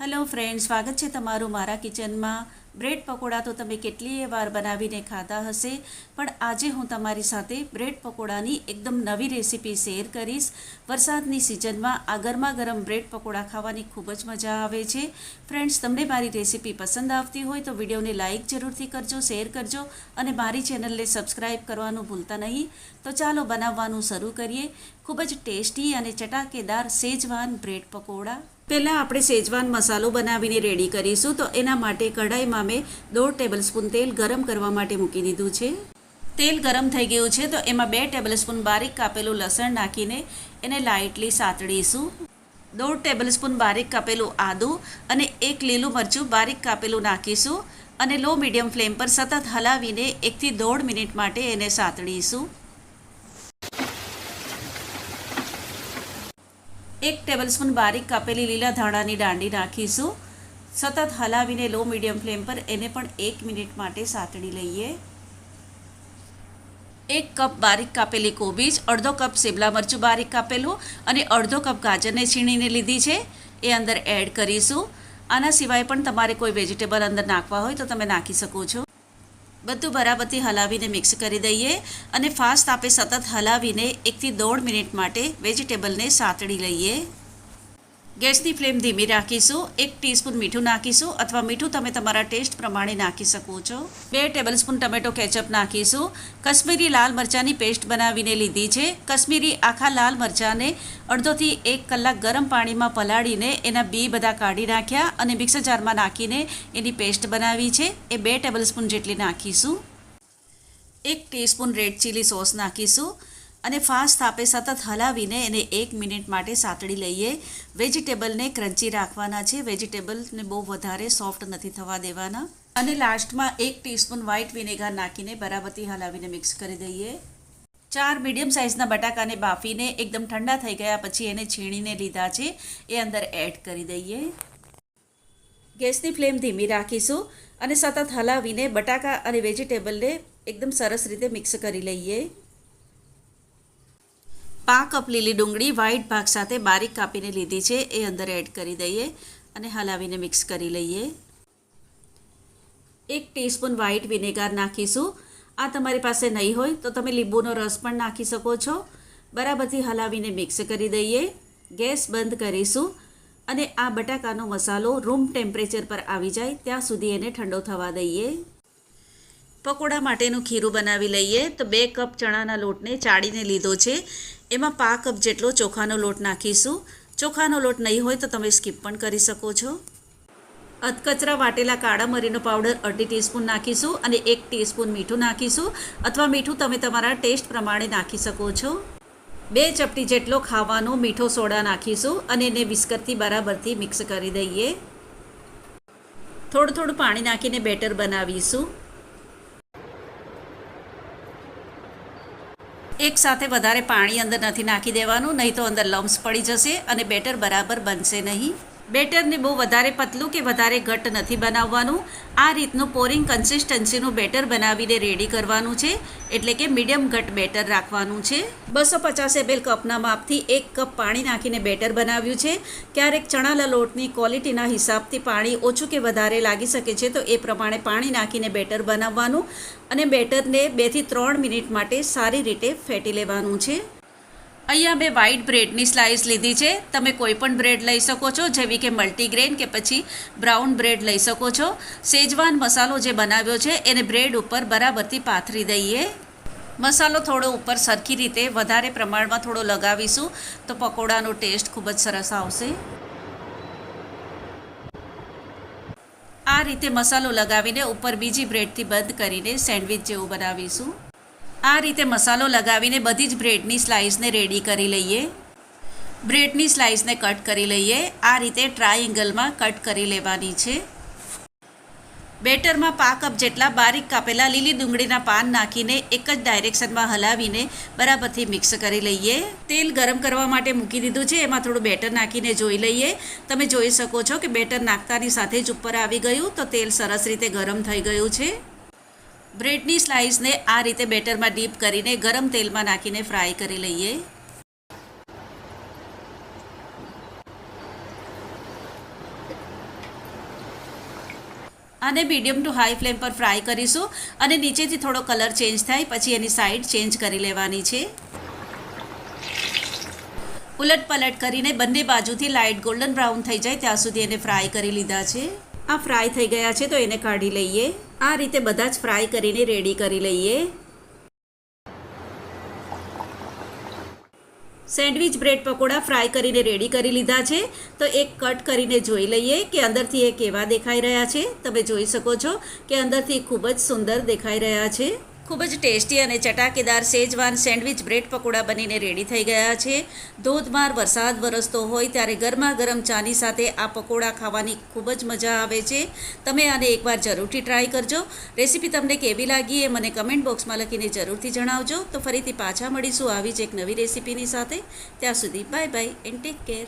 Hello friends, स्वागत है तमारू मारा किचन में। ब्रेड पकोड़ा तो तमे केटलीय वार बनावीने खाधा हशे, पण आजे हूँ तमारी साथे ब्रेड पकोड़ानी एकदम नवी रेसिपी शेर करीश। वरसादनी सीजन में आ गरमा गरम ब्रेड पकोड़ा खावानी खूब ज मजा आवे छे। फ्रेंड्स, तमने मारी रेसिपी पसंद आवती होय तो विडियोने लाइक जरूरथी करजो, शेर करजो अने मारी चेनलने सब्सक्राइब करवानुं भूलता नहीं। तो चालो बनाववानुं शरू करीए। खूब ज टेस्टी अने चटाकेदार शेजवान ब्रेड पकोड़ा। पहला આપણે સેજવાન મસાલો બનાવીને રેડી કરીશું। તો એના માટે કઢાઈમાં મેં 1.5 ટેબલસ્પૂન તેલ ગરમ કરવા માટે મૂકી દીધું છે। તેલ ગરમ થઈ ગયું છે તો એમાં 2 ટેબલસ્પૂન બારીક કાપેલું લસણ નાખીને એને લાઇટલી સાતળીશું। 1.5 ટેબલસ્પૂન બારીક કાપેલું આદું અને 1 લીલું મરચું બારીક કાપેલું નાખીશું અને લો મીડિયમ ફ્લેમ પર સતત હલાવીને 1 થી 1.5 મિનિટ માટે એને સાતળીશું। 1 ટેબલસ્પૂન બારીક કાપેલી લીલા ધાણાની દાંડી નાખીશું। સતત હલાવીને લો મીડિયમ ફ્લેમ પર એને પણ 1 મિનિટ માટે સાતળી લઈએ। 1 કપ બારીક કાપેલી કોબીજ, અડધો કપ શિમલા મરચું બારીક કાપેલું અને અડધો કપ ગાજરને છીણીને લીધી છે એ અંદર એડ કરીશું। આના સિવાય પણ તમારે કોઈ વેજીટેબલ અંદર નાખવા હોય તો તમે નાખી શકો છો। બધું બરાબરથી હલાવીને મિક્સ કરી દઈએ અને ફાસ્ટ તાપે સતત હલાવીને 1 થી 1.5 મિનિટ માટે વેજીટેબલને સાતળી લઈએ। ગેસની ફ્લેમ ધીમી રાખીશું। 1 ટીસ્પૂન મીઠું નાખીશું અથવા મીઠું તમે તમારા ટેસ્ટ પ્રમાણે નાખી શકો છો। 2 ટેબલસ્પૂન ટમેટો કેચઅપ નાખીશું। કશ્મીરી લાલ મરચાંની પેસ્ટ બનાવીને લીધી છે। કશ્મીરી આખા લાલ મરચાંને અડધોથી 1 કલાક ગરમ પાણીમાં પલાળીને એના બી બધા કાઢી નાખ્યા અને મિક્સર જારમાં નાખીને એની પેસ્ટ બનાવી છે। એ 2 ટેબલસ્પૂન જેટલી નાખીશું। 1 ટીસ્પૂન રેડ ચીલી સોસ નાખીશું અને ફાસ્ટ તાપે સતત હલાવીને એને 1 મિનિટ માટે સાતળી લઈએ। વેજીટેબલને ક્રન્ચી રાખવાના છે, વેજીટેબલને બહુ વધારે સોફ્ટ નથી થવા દેવાના। અને લાસ્ટમાં 1 ટીસ્પૂન વ્હાઇટ વિનેગર નાખીને બરાબરથી હલાવીને મિક્સ કરી દઈએ। 4 મીડિયમ સાઇઝના બટાકાને બાફીને એકદમ ઠંડા થઈ ગયા પછી એને છીણીને લીધા છે એ અંદર એડ કરી દઈએ। ગેસની ફ્લેમ ધીમી રાખીશું અને સતત હલાવીને બટાકા અને વેજીટેબલને એકદમ સરસ રીતે મિક્સ કરી લઈએ। 5 કપ લીલી ડુંગળી વ્હાઇટ ભાગ સાથે બારીક કાપીને લીધી છે એ અંદર એડ કરી દઈએ અને હલાવીને મિક્સ કરી લઈએ। 1 ટીસ્પૂન વ્હાઇટ વિનેગર નાખીશું। આ તમારી પાસે નહીં હોય તો તમે લીંબુનો રસ પણ નાખી શકો છો। બરાબરથી હલાવીને મિક્સ કરી દઈએ। ગેસ બંધ કરીશું અને આ બટાકાનો મસાલો રૂમ ટેમ્પરેચર પર આવી જાય ત્યાં સુધી એને ઠંડો થવા દઈએ। પકોડા માટેનું ખીરું બનાવી લઈએ। તો 2 કપ ચણાના લોટને ચાળીને લીધો છે। એમાં 5 કપ જેટલો ચોખાનો લોટ નાખીશું। ચોખાનો લોટ નહીં હોય તો તમે સ્કીપ પણ કરી શકો છો। અધકચરા વાટેલા કાળા મરીનો પાવડર 1/2 ટીસ્પૂન નાખીશું અને 1 ટીસ્પૂન મીઠું નાખીશું અથવા મીઠું તમે તમારા ટેસ્ટ પ્રમાણે નાખી શકો છો। 2 ચપટી જેટલો ખાવાનો મીઠો સોડા નાખીશું અને એને વિસ્કરથી બરાબરથી મિક્સ કરી દઈએ। થોડું થોડું પાણી નાખીને બેટર બનાવીશું। એક સાથે વધારે પાણી અંદર નથી નાખી દેવાનું, નહીં તો અંદર લમ્સ પડી જશે અને બેટર બરાબર બનશે નહીં। બેટરને બહુ વધારે પતલું કે વધારે ઘટ્ટ નથી બનાવવાનું। આ રીતનું પોરિંગ કન્સિસ્ટન્સીનું બેટર બનાવીને રેડી કરવાનું છે, એટલે કે મીડિયમ ઘટ્ટ બેટર રાખવાનું છે। 250 ml કપના માપથી 1 કપ પાણી નાખીને બેટર બનાવ્યું છે। ક્યારેક ચણાના લોટની ક્વોલિટીના હિસાબથી પાણી ઓછું કે વધારે લાગી શકે છે, તો એ પ્રમાણે પાણી નાખીને બેટર બનાવવાનું અને બેટરને 2 થી 3 મિનિટ માટે સારી રીતે ફેટી લેવાનું છે। અહીંયા મેં વ્હાઇટ બ્રેડની સ્લાઇસ લીધી છે। તમે કોઈ પણ બ્રેડ લઈ શકો છો, જેવી કે મલ્ટીગ્રેન કે પછી બ્રાઉન બ્રેડ લઈ શકો છો। શેજવાન મસાલો જે બનાવ્યો છે એને બ્રેડ ઉપર બરાબરથી પાથરી દઈએ। મસાલો થોડો ઉપર સરખી રીતે વધારે પ્રમાણમાં થોડો લગાવીશું તો પકોડાનો ટેસ્ટ ખૂબ જ સરસ આવશે। આ રીતે મસાલો લગાવીને ઉપર બીજી બ્રેડથી બંધ કરીને સેન્ડવિચ જેવું બનાવીશું। આ રીતે મસાલો લગાવીને બધી જ બ્રેડની સ્લાઇસને રેડી કરી લઈએ। બ્રેડની સ્લાઇસને કટ કરી લઈએ। આ રીતે ટ્રાયેંગલમાં કટ કરી લેવાની છે। બેટરમાં 5 કપ જેટલા બારીક કાપેલા લીલી ડુંગળીના પાન નાખીને એક જ ડાયરેક્શનમાં હલાવીને બરાબરથી મિક્સ કરી લઈએ। તેલ ગરમ કરવા માટે મૂકી દીધું છે, એમાં થોડું બેટર નાખીને જોઈ લઈએ। તમે જોઈ શકો છો કે બેટર નાખતાની સાથે જ ઉપર આવી ગયું, તો તેલ સરસ રીતે ગરમ થઈ ગયું છે। બ્રેડની સ્લાઇસને આ રીતે બેટરમાં ડીપ કરીને ગરમ તેલમાં નાખીને ફ્રાય કરી લઈએ। આને મીડિયમ ટુ હાઈ ફ્લેમ પર ફ્રાય કરીશું અને નીચેથી થોડો કલર ચેન્જ થાય પછી એની સાઈડ ચેન્જ કરી લેવાની છે. ઉલટ પલટ કરીને બંને બાજુથી લાઇટ ગોલ્ડન બ્રાઉન થઈ જાય ત્યાં સુધી એને ફ્રાય કરી લીધા છે. આ ફ્રાય થઈ ગયા છે તો એને કાઢી લઈએ. આ રીતે બધા જ ફ્રાય કરીને રેડી કરી લઈએ. સેન્ડવિચ બ્રેડ પકોડા ફ્રાય કરીને રેડી કરી લીધા છે. તો એક કટ કરીને જોઈ લઈએ કે અંદરથી એ કેવા દેખાઈ રહ્યા છે. તમે જોઈ શકો છો કે અંદરથી ખૂબ જ સુંદર દેખાઈ રહ્યા છે. ખૂબ જ ટેસ્ટી અને ચટાકેદાર શેજવાન સેન્ડવિચ બ્રેડ પકોડા બનીને રેડી થઈ ગયા છે. ધોધમાર વરસાદ વરસતો હોય ત્યારે ગરમા ગરમ ચાની સાથે આ પકોડા ખાવાની ખૂબ જ મજા આવે છે. તમે આને એકવાર જરૂરથી ટ્રાય કરજો. રેસીપી તમને કેવી લાગી એ મને કમેન્ટ બોક્સમાં લખીને જરૂરથી જણાવજો. તો ફરીથી પાછા મળીશું આવી જ એક નવી રેસીપીની સાથે. ત્યાં સુધી bye bye and take care.